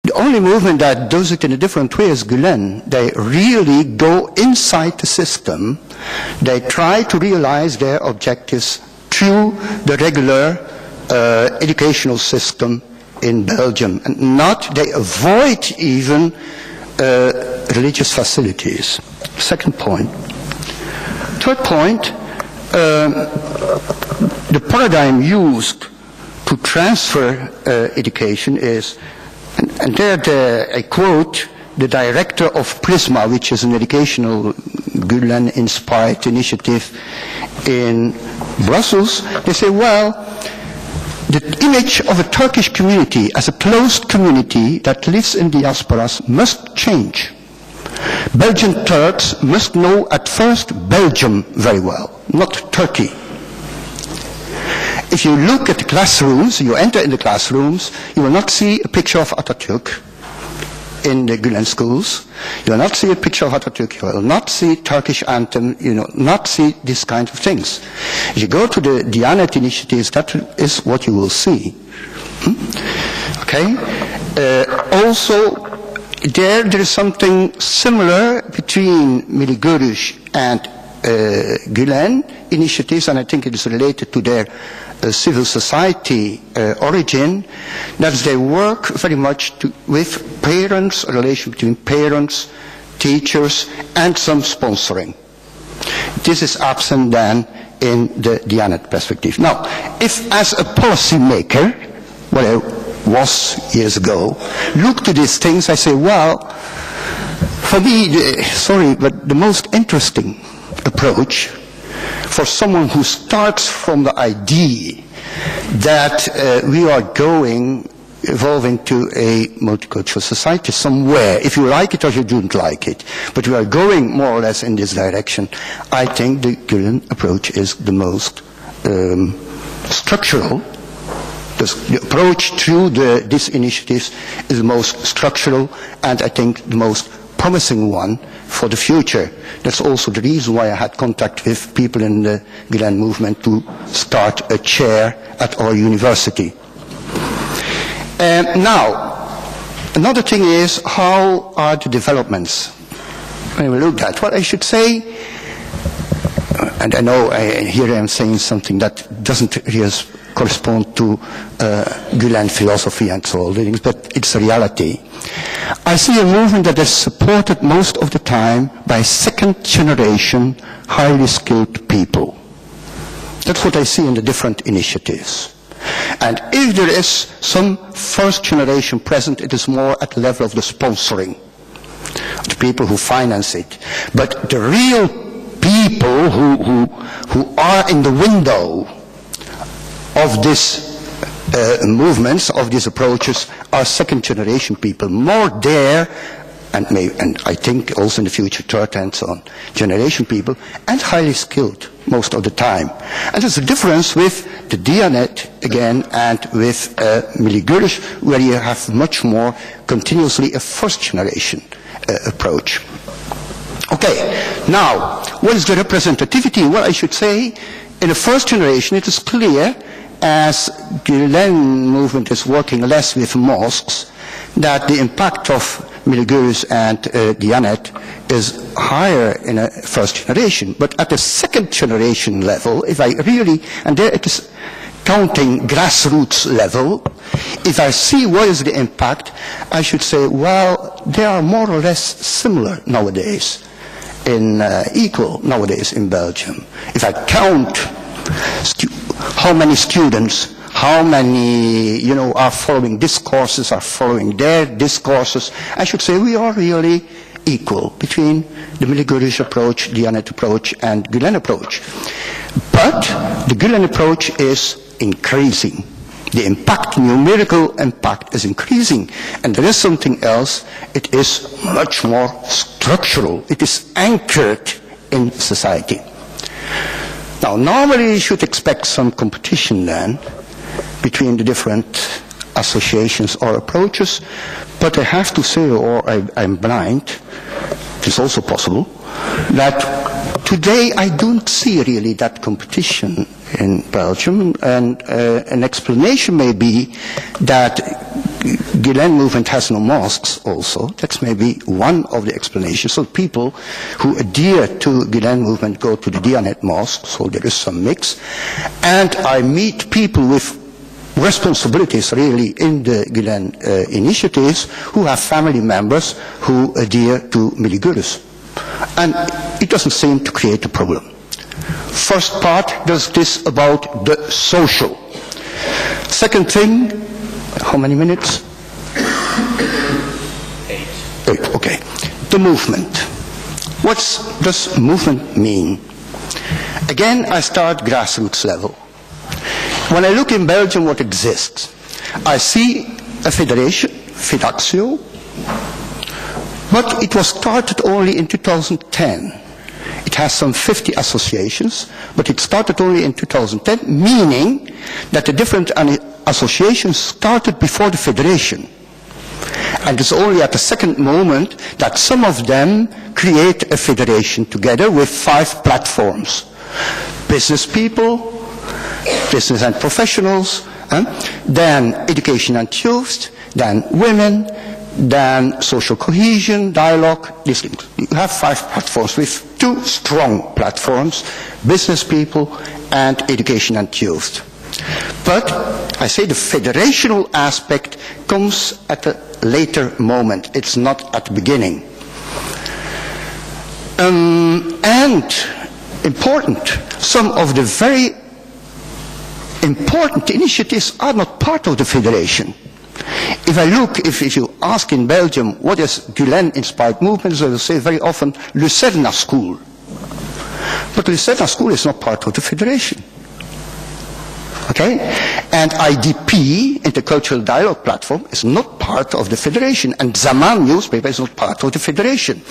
The only movement that does it in a different way is Gülen. They really go inside the system. They try to realize their objectives through the regular educational system in Belgium. And they avoid even religious facilities. Second point. Third point, the paradigm used to transfer education is, and there I quote the director of Prisma, which is an educational Gülen-inspired initiative in Brussels. They say, well, the image of a Turkish community as a closed community that lives in diasporas must change. Belgian Turks must know at first Belgium very well, not Turkey. If you look at the classrooms, you enter in the classrooms, you will not see a picture of Atatürk in the Gülen schools. You will not see a picture of Atatürk. You will not see Turkish anthem. You will not see these kind of things. If you go to the Diyanet initiatives, that is what you will see. Okay? Also, there is something similar between Milli Görüş and Gülen initiatives, and I think it is related to their civil society origin, that they work very much with parents, a relation between parents, teachers, and some sponsoring. This is absent then in the Diyanet perspective. Now, if as a policy maker, what I was years ago, look to these things, I say, well, for me, sorry, but the most interesting approach for someone who starts from the idea that we are evolving to a multicultural society somewhere, if you like it or you don't like it, but we are going more or less in this direction, I think the Gülen approach is the most structural. The approach through these initiatives is the most structural and I think the most promising one for the future. That's also the reason why I had contact with people in the Gülen movement to start a chair at our university. Now, another thing is, how are the developments? When we look at what I should say, and I know here I am saying something that doesn't really correspond to Gülen philosophy and so on, but it's a reality. I see a movement that is supported most of the time by second generation, highly skilled people. That's what I see in the different initiatives. And if there is some first generation present, it is more at the level of the sponsoring, the people who finance it. But the real people who are in the window of this movements, of these approaches, are second generation people, more there, and I think also in the future third and so on, generation people, and highly skilled most of the time. And there's a difference with the Diyanet again and with Milli Görüş, where you have much more continuously a first generation approach. Okay, now, what is the representativity? Well, I should say, in the first generation it is clear, as Gülen movement is working less with mosques, that the impact of Milli Görüş and Diyanet is higher in a first generation. But at the second generation level, if I really, and there it is counting grassroots level, if I see what is the impact, I should say, well, they are more or less similar nowadays, equal nowadays in Belgium. If I count how many students, how many, are following discourses, are following their discourses, I should say we are really equal between the Milli Görüş approach, Diyanet approach, and Gülen approach. But the Gülen approach is increasing. The impact, numerical impact, is increasing. And there is something else. It is much more structural. It is anchored in society. Now, normally you should expect some competition then between the different associations or approaches, but I have to say, or I'm blind, it's also possible, that today I don't see really that competition in Belgium, and an explanation may be that Gülen movement has no mosques also. That's maybe one of the explanations. So people who adhere to Gülen movement go to the Diyanet mosque, so there is some mix. And I meet people with responsibilities really in the Gülen initiatives who have family members who adhere to Miligurus. And it doesn't seem to create a problem. First part does this about the social. Second thing, how many minutes? 8, okay. The movement. What does movement mean? Again, I start grassroots level. When I look in Belgium what exists, I see a federation, Fedaxio, but it was started only in 2010. It has some 50 associations, but it started only in 2010, meaning that the different associations started before the federation. And it's only at the second moment that some of them create a federation together with 5 platforms. Business people, business and professionals, then education and youth, then women, then social cohesion, dialogue, these things. You have 5 platforms with 2 strong platforms, business people and education and youth. But I say the federational aspect comes at a later moment. It's not at the beginning. And important, some of the very important initiatives are not part of the federation. If I look, if you ask in Belgium what is Gülen-inspired movements, they will say very often Lucerna School. But Lucerna School is not part of the federation. Okay? And IDP, Intercultural Dialogue Platform, is not part of the federation. And Zaman newspaper is not part of the federation.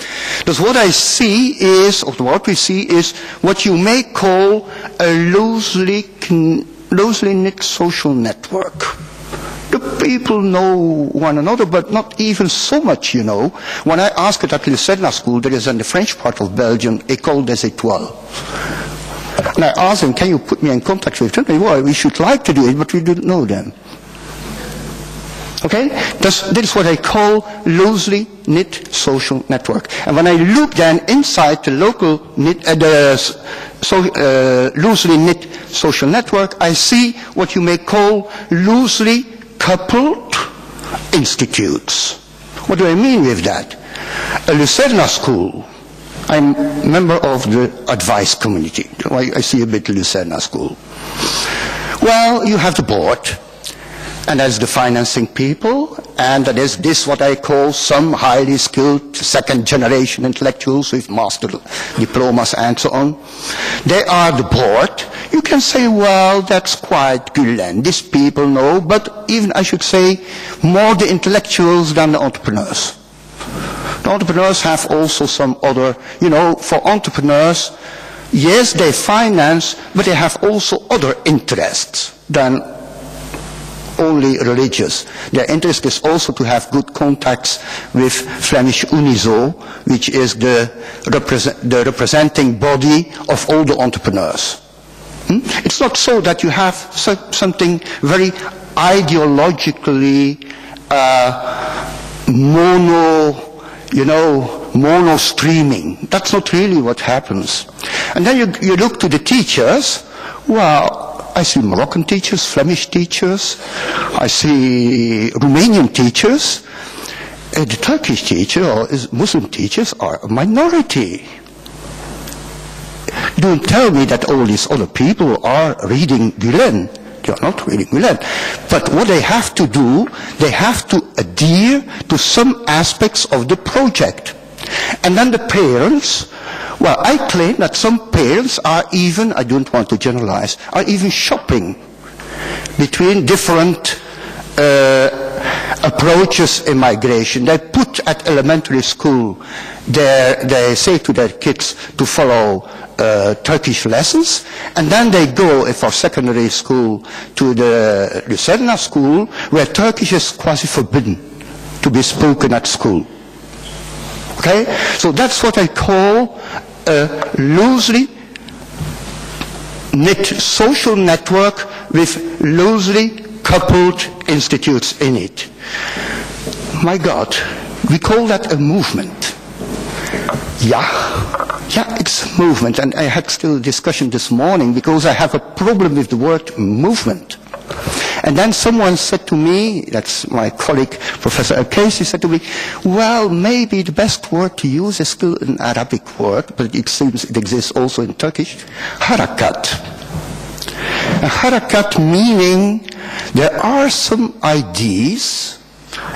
Thus what I see is, or what we see is, what you may call a loosely knit social network. The people know one another, but not even so much, you know. When I ask it at Lucerna School, there is in the French part of Belgium, École des Étoiles. And I asked them, can you put me in contact with them? They said, well, we should like to do it, but we don't know them. Okay? This is what I call loosely knit social network. And when I look then inside the local loosely knit social network, I see what you may call loosely coupled institutes. What do I mean with that? A Lucerna School. I'm a member of the advice community. I see a bit Lucerna School. Well, you have the board, and that's the financing people, and that is this what I call some highly skilled second generation intellectuals with master diplomas and so on. They are the board. You can say, well, that's quite Gülen. These people know, but even I should say more the intellectuals than the entrepreneurs. The entrepreneurs have also some other, you know, for entrepreneurs, yes, they finance, but they have also other interests than only religious. Their interest is also to have good contacts with Flemish Unizo, which is the representing body of all the entrepreneurs. It's not so that you have something very ideologically mono streaming. That's not really what happens. And then you look to the teachers. Well, I see Moroccan teachers, Flemish teachers, I see Romanian teachers. The Turkish teacher or Muslim teachers are a minority. Don't tell me that all these other people are reading Gülen. They are not reading Gülen. But what they have to do, they have to adhere to some aspects of the project. And then the parents, well, I claim that some parents are even, I don't want to generalize, are even shopping between different approaches in migration. They put at elementary school, they say to their kids to follow Turkish lessons, and then they go for secondary school to the Lucerna school, where Turkish is quasi forbidden to be spoken at school. Okay? So that's what I call a loosely knit social network with loosely coupled institutes in it. My God, we call that a movement. Yeah, it's a movement. And I had still a discussion this morning because I have a problem with the word movement. And then someone said to me, that's my colleague, Professor Al-Casey, said to me, well, maybe the best word to use is still an Arabic word, but it seems it exists also in Turkish, harakat. A harakat meaning there are some ideas,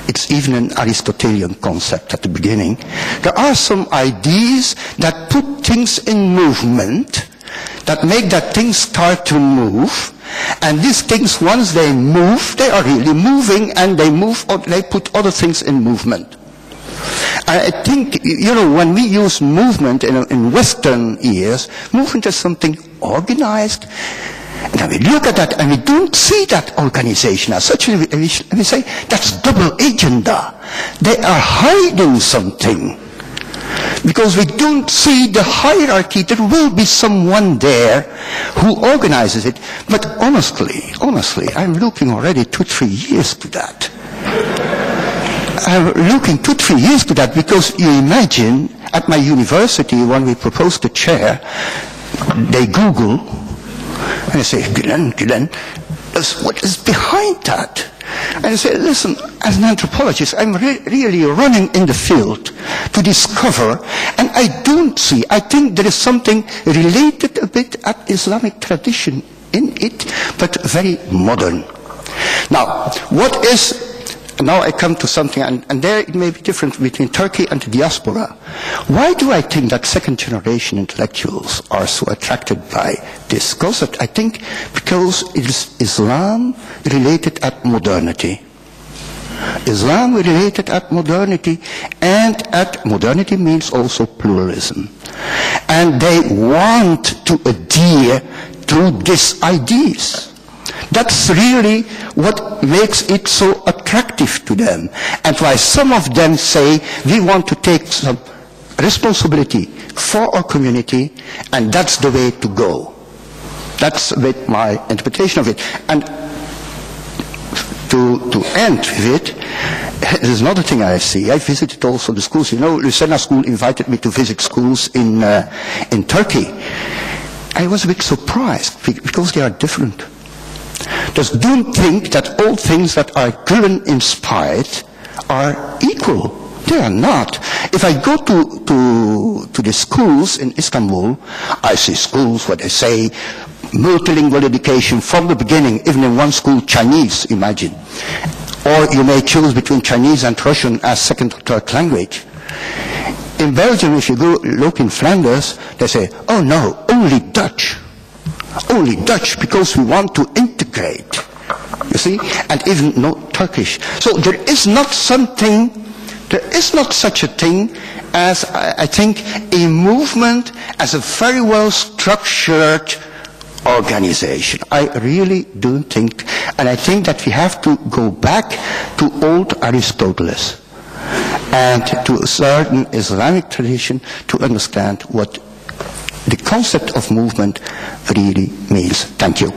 it's even an Aristotelian concept at the beginning, there are some ideas that put things in movement, that make that thing start to move, and these things, once they move, they are really moving, and they move, or they put other things in movement. I think, when we use movement in Western ears, movement is something organized, and then we look at that and we don't see that organization as such, and we say, that's double agenda. They are hiding something. Because we don't see the hierarchy. There will be someone there who organizes it. But honestly, I'm looking already 2-3 years to that. I'm looking 2-3 years to that because you imagine at my university when we proposed the chair, they Google and they say, Gülen, what is behind that? And I say, listen, as an anthropologist, I'm really running in the field to discover, and I don't see, I think there is something related a bit at Islamic tradition in it, but very modern. Now, now I come to something, and there it may be different between Turkey and the diaspora. Why do I think that second generation intellectuals are so attracted by this concept? I think because it is Islam related at modernity. Islam related at modernity, and at modernity means also pluralism. And they want to adhere to these ideas. That's really what makes it so attractive to them, and why some of them say we want to take some responsibility for our community, and that's the way to go. That's a bit my interpretation of it. And to end with it, there's another thing I see. I visited also the schools. Lucena School invited me to visit schools in Turkey. I was a bit surprised because they are different. Just don't think that all things that are Gülen inspired are equal. They are not. If I go to the schools in Istanbul, I see schools where they say multilingual education from the beginning, even in one school, Chinese, imagine. Or you may choose between Chinese and Russian as second or third language. In Belgium, if you go look in Flanders, they say, oh no, only Dutch. Only Dutch, because we want to integrate, you see, and even no Turkish. So there is not such a thing as, I think, a movement as a very well structured organization. I really do think, and I think that we have to go back to old Aristotle and to a certain Islamic tradition to understand what the concept of movement really means. Thank you.